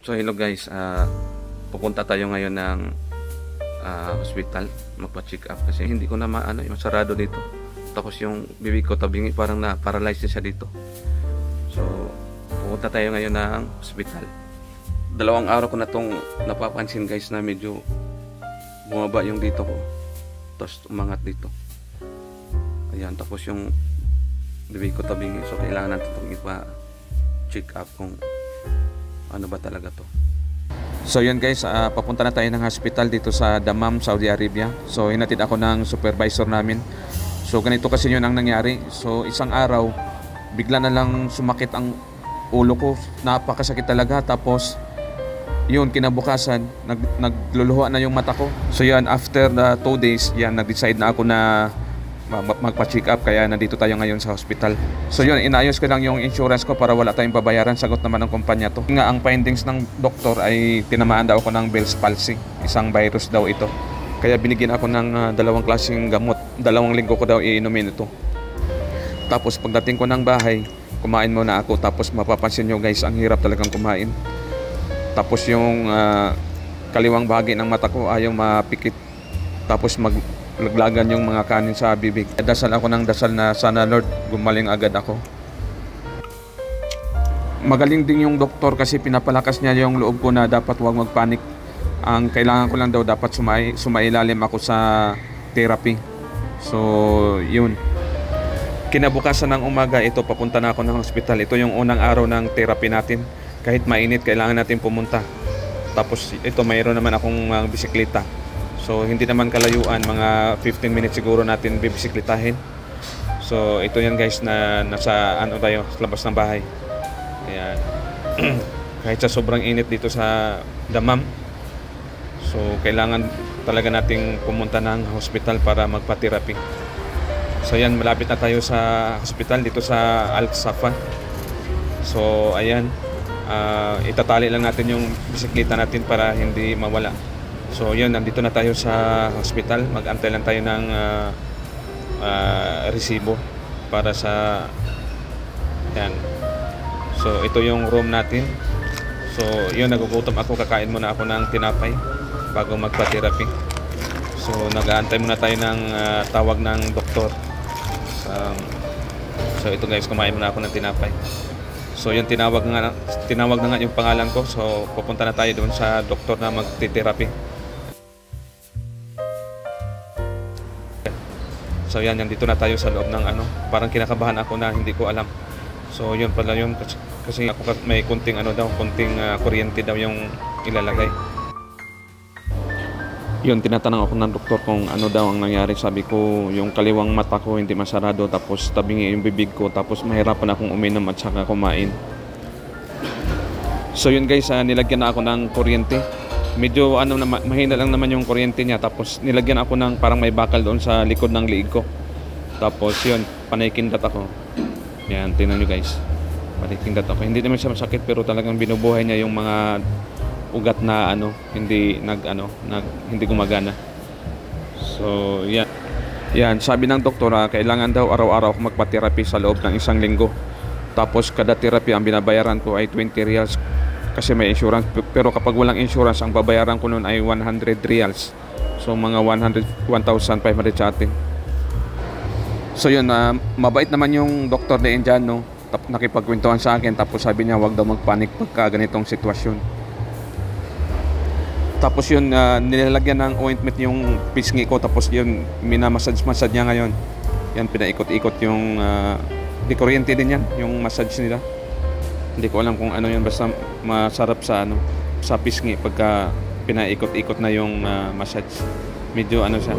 So hello guys, pupunta tayo ngayon ng hospital, magpa-check up kasi hindi ko na masarado dito. Tapos yung bibig ko tabingi, parang na-paralyze siya dito. So pupunta tayo ngayon ng hospital. 2 araw ko na tong napapansin guys na medyo bumaba yung dito ko. Tapos umangat dito. Ayan, tapos yung bibig ko tabingi. So kailangan natin itong ipa-check up kung ano ba talaga to. So yun guys, papunta na tayo ng hospital dito sa Dammam, Saudi Arabia. So hinatid ako ng supervisor namin. So ganito kasi yun ang nangyari. So isang araw, bigla na lang sumakit ang ulo ko. Napakasakit talaga. Tapos yun, kinabukasan, nagluluha na yung mata ko. So yan, after the 2 days, yan, nag-decide na ako na magpa-check up, kaya nandito tayo ngayon sa hospital. So yun, inayos ko lang yung insurance ko para wala tayong babayaran. Sagot naman ng kumpanya to. Nga, ang findings ng doktor ay tinamaan daw ako ng Bell's palsy. Isang virus daw ito. Kaya binigyan ako ng 2 klaseng gamot. 2 linggo ko daw iinumin ito. Tapos pagdating ko ng bahay, kumain muna ako. Tapos mapapansin nyo guys, ang hirap talagang kumain. Tapos yung kaliwang bahagi ng mata ko ayaw mapikit. Tapos maglaglagan yung mga kanin sa bibig. Dasal ako ng dasal na sana Lord gumaling agad ako. Magaling din yung doktor kasi pinapalakas niya yung loob ko na dapat huwag magpanik. Ang kailangan ko lang daw dapat sumailalim ako sa therapy. So yun. Kinabukasan ng umaga ito, papunta na ako ng hospital. Ito yung unang araw ng therapy natin. Kahit mainit, kailangan natin pumunta. Tapos ito, mayroon naman akong bisikleta. So hindi naman kalayuan, mga 15 minutes siguro natin bibisikletahin. So ito yan guys, na nasa tayo, sa labas ng bahay. Ayan. Kahit sa sobrang init dito sa Dammam, so kailangan talaga nating pumunta ng hospital para magpa-therapy. So yan, malapit na tayo sa hospital dito sa Al Safa. So ayan, itatali lang natin yung bisikleta natin para hindi mawala. So yun, nandito na tayo sa hospital. Mag-antay lang tayo ng resibo para sa yan. So ito yung room natin. So yun, nagugutom ako, kakain muna ako ng tinapay bago magpa-therapy. So nag-aantay muna tayo ng tawag ng doktor. So ito guys, kumain muna ako ng tinapay. So yun, tinawag na nga yung pangalan ko. So pupunta na tayo doon sa doktor na magti-therapy. So yan, dito na tayo sa loob ng parang kinakabahan ako na hindi ko alam. So yun pala yun, kasi ako may kunting kunting kuryente daw yung ilalagay. Yun, tinatanong ako ng doktor kung ano daw ang nangyari. Sabi ko, yung kaliwang mata ko hindi masarado, tapos tabingi yung bibig ko, tapos mahirapan akong uminom at saka kumain. So yun guys, nilagyan na ako ng kuryente. Medyo mahina lang naman yung kuryente niya. Tapos nilagyan ako ng parang may bakal doon sa likod ng liig ko. Tapos yun, panaykindat ako. Yan, tingnan nyo guys, panaykindat ako. Hindi naman siya masakit, pero talagang binubuhay niya yung mga ugat na hindi hindi gumagana. So yan. Yan, sabi ng doktor, kailangan daw araw-araw ako magpa-therapy sa loob ng 1 linggo. Tapos kada therapy ang binabayaran ko ay 20 riyals kasi may insurance. Pero kapag walang insurance, ang babayaran ko noon ay 100 riyals. So mga 1,500 sa atin. So yun, mabait naman yung doktor de Indiano. Nakipagkwentuhan sa akin, tapos sabi niya wag daw magpanik pagka ganitong sitwasyon. Tapos yun, nilalagyan ng ointment yung pisngi ko. Tapos yun, minamassage niya ngayon. Yan, pinaikot-ikot yung di kuryente din yan, yung massage nila. Hindi ko alam kung ano yun, basta masarap sa pisngi pagka pinaikot-ikot na yung massage. Medyo siya,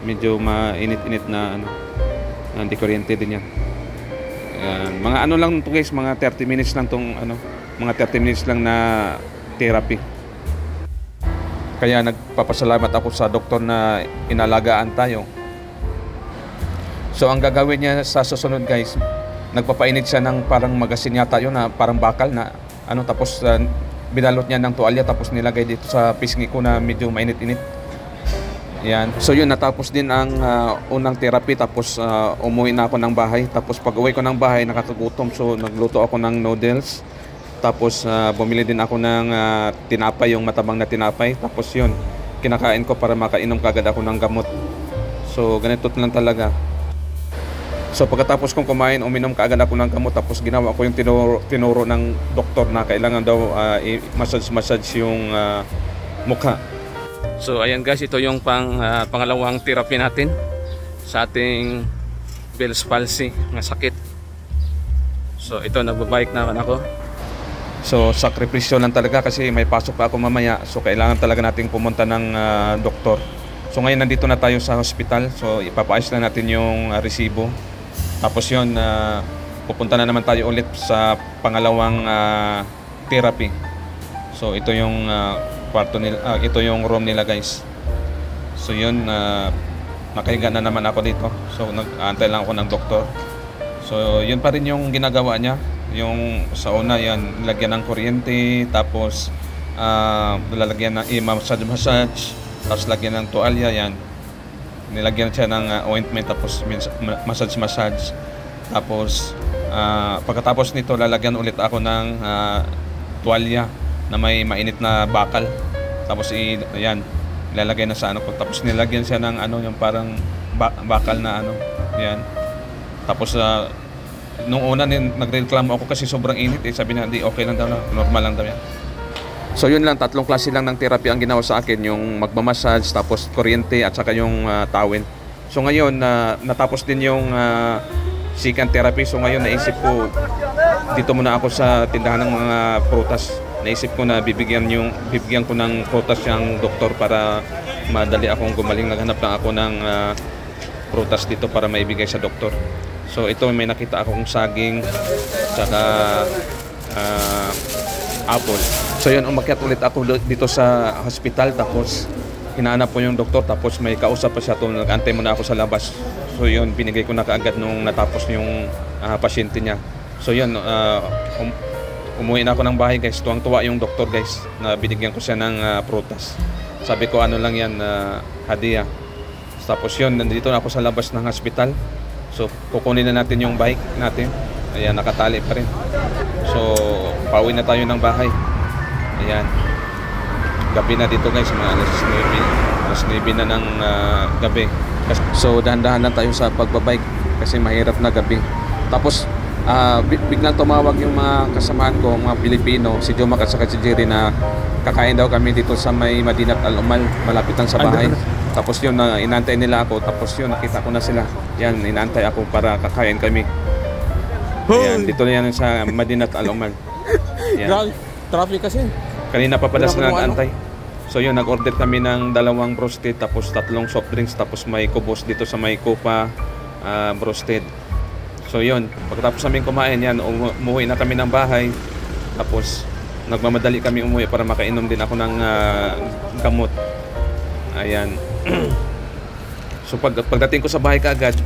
medyo mainit-init na di kuryente din yan. Mga lang to guys, mga 30 minutes lang tong mga 30 minutes lang na therapy. Kaya nagpapasalamat ako sa doktor na inalagaan tayo. So ang gagawin niya sa susunod guys, nagpapainit siya ng parang magasin yata yun na parang bakal na tapos binalot niya ng tuwalya, tapos nilagay dito sa pisngi ko na medyo mainit-init. Yan. So yun, natapos din ang unang therapy. Tapos umuwi na ako ng bahay. Tapos pag uwi ko ng bahay, nakakagutom. So nagluto ako ng noodles. Tapos bumili din ako ng tinapay, yung matabang na tinapay. Tapos yun, kinakain ko para makainom kagad ako ng gamot. So ganito lang talaga. So pagkatapos kong kumain, uminom kaagad ako ng gamot. Tapos ginawa ko yung tinuro ng doktor na kailangan daw massage yung mukha. So ayan guys, ito yung pangalawang therapy natin sa ating Bell's palsy na sakit. So ito, nagbabike na ako. So sakripisyo lang talaga kasi may pasok pa ako mamaya. So kailangan talaga nating pumunta ng doktor. So ngayon nandito na tayo sa hospital. So ipapaayos lang natin yung resibo. Tapos yun, pupunta na naman tayo ulit sa pangalawang therapy. So ito yung kwarto nila, ito yung room nila guys. So yun, nakahiga na naman ako dito. So nag-aantay lang ako ng doktor. So yun pa rin yung ginagawa niya. Yung sa una yan, lagyan ng kuryente, tapos lalagyan ng massage, tapos lagyan ng tuwalya yan. Nilagyan siya ng ointment, tapos massage. Tapos pagkatapos nito, lalagyan ulit ako ng tuwalya na may mainit na bakal. Tapos yan, ilalagay na sa ano ko. Tapos nilagyan siya ng ano, yung parang bakal na ano, yan. Tapos nung una nagreklamo ako kasi sobrang init eh. Sabi niya, hindi, okay lang daw, normal lang daw yan. So yun lang, tatlong klase lang ng therapy ang ginawa sa akin. Yung magmamassage, tapos kuryente, at saka yung towel. So ngayon, natapos din yung second therapy. So ngayon naisip ko, dito muna ako sa tindahan ng mga prutas. Naisip ko na bibigyan ko ng prutas yung doktor para madali akong gumaling. Naghanap lang ako ng prutas dito para maibigay sa doktor. So ito, may nakita akong saging, saka apple. So yun, umakyat ulit ako dito sa hospital. Tapos hinahanap ko yung doktor. Tapos may kausap pa siya to, nag-antay muna ako sa labas. So yun, binigay ko na kaagad nung natapos yung pasyente niya. So yun, umuwi na ako ng bahay guys. Tuwang-tuwa yung doktor guys, na binigyan ko siya ng prutas. Sabi ko, ano lang yan, hadiah. Tapos yun, nandito na ako sa labas ng hospital. So kukunin na natin yung bike natin. Ayan, nakatali pa rin. So pauwi na tayo ng bahay. Ayan, gabi na dito guys, mga alas 9 na ng gabi. So dahan-dahan lang tayo sa pagbabike kasi mahirap na gabi. Tapos biglang tumawag yung mga kasamahan ko, mga Pilipino, si Jomac at saka si Jerry, na kakain daw kami dito sa may Madinat Al Umal, malapit lang sa bahay. Tapos yun, inantay nila ako. Tapos yun, nakita ko na sila. Yan, inantay ako para kakain kami. Yan, dito na yan sa Madinat Al Umal. Yan. Traffic kasi. Kanina pa pala sila nag-antay. So yun, nag-order kami ng 2 roasted, tapos 3 soft drinks, tapos may kubos dito sa may Copa roasted. So yun, pagkatapos namin kumain yan, umuwi na kami ng bahay. Tapos nagmamadali kami umuwi para makainom din ako ng gamot. Ayan. So pagdating ko sa bahay kaagad,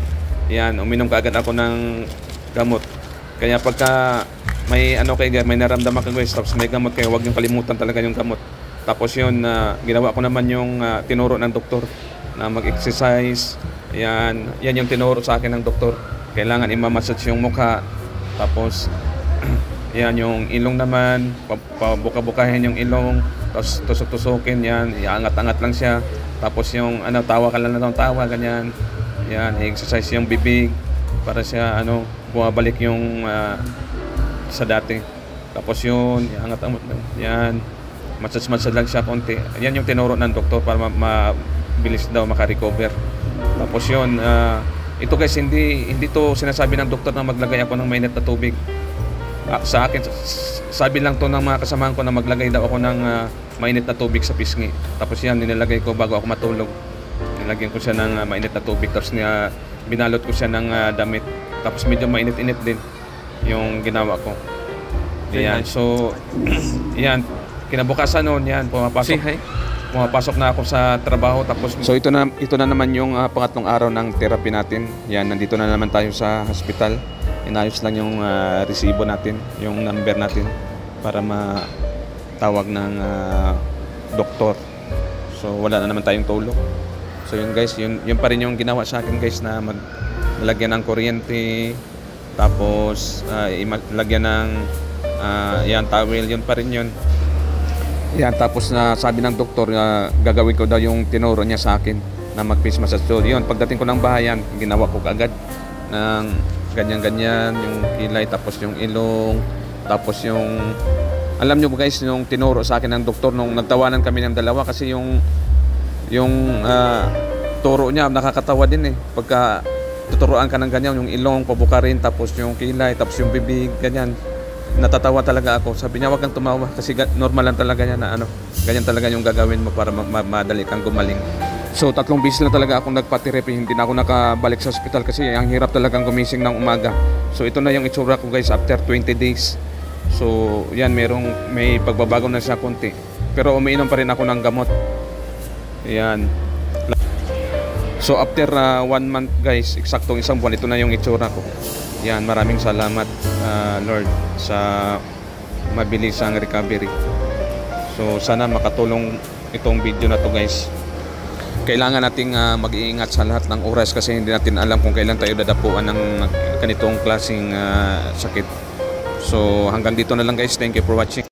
yan, uminom kaagad ako ng gamot. Kaya pagka may may naramdaman ka guys, tapos may gamot kayo, huwag niyong kalimutan talaga yung gamot. Tapos yun, ginawa ko naman yung tinuro ng doktor na mag-exercise. Yan yung tinuro sa akin ng doktor. Kailangan imamassage yung mukha. Tapos yan, yung ilong naman, pabuka-bukahin yung ilong, tapos tusok-tusukin yan, iangat-angat lang siya. Tapos yung tawa ka lang ng tawa, ganyan. Yan, i-exercise yung bibig para siya bumabalik yung sa dati. Tapos yun, iangat-angat yan, massage lang siya konti. Yan yung tinuro ng doktor para mabilis daw makarecover. Tapos yun, ito guys, hindi to sinasabi ng doktor na maglagay ako ng mainit na tubig. Sa akin, sabi lang to ng mga kasamahan ko na maglagay daw ako ng mainit na tubig sa pisngi. Tapos yan, nilalagay ko bago ako matulog. Nilagyan ko siya ng mainit na tubig. Tapos binalot ko siya ng damit. Tapos medyo mainit-init din yung ginawa ko. Yan, so yan, kinabukasan noon, yan, pumapasok na ako sa trabaho. Tapos so ito na naman yung pangatlong araw ng therapy natin. Yan, nandito na naman tayo sa hospital. Inayos lang yung resibo natin, yung number natin para matawag ng doktor. So wala na naman tayong tulog. So yun guys, yun pa rin yung ginawa sa akin guys, na maglagyan ng kuryente, tapos lagyan ng Yan, towel, yun pa rin yun. Yan, tapos na sabi ng doktor na gagawin ko daw yung tinuro niya sa akin na mag-face massage. So yun, pagdating ko ng bahay yan, ginawa ko agad ng ganyan-ganyan, yung kilay, tapos yung ilong, tapos yung, alam nyo guys, yung tinuro sa akin ng doktor nung nagtawanan kami ng dalawa kasi yung turo niya nakakatawa din eh. Pagka tuturuan ka ng ganyan, yung ilong, pabukarin, tapos yung kilay, tapos yung bibig, ganyan. Natatawa talaga ako. Sabi niya, wag kang tumawa kasi normal lang talaga yan na ano, ganyan talaga yung gagawin mo para madali kang gumaling. So 3 beses lang talaga akong nagpa-therapy, hindi na ako nakabalik sa hospital kasi ang hirap talagang gumising ng umaga. So ito na yung itsura ko guys after 20 days. So yan, may pagbabago na siya konti. Pero umiinom pa rin ako ng gamot. Yan. So after 1 month guys, eksaktong 1 buwan, ito na yung itsura ko. Yan, maraming salamat Lord sa mabilisang recovery. So sana makatulong itong video na to guys. Kailangan nating mag-iingat sa lahat ng oras kasi hindi natin alam kung kailan tayo dadapuan ng ganitong klaseng sakit. So hanggang dito na lang guys. Thank you for watching.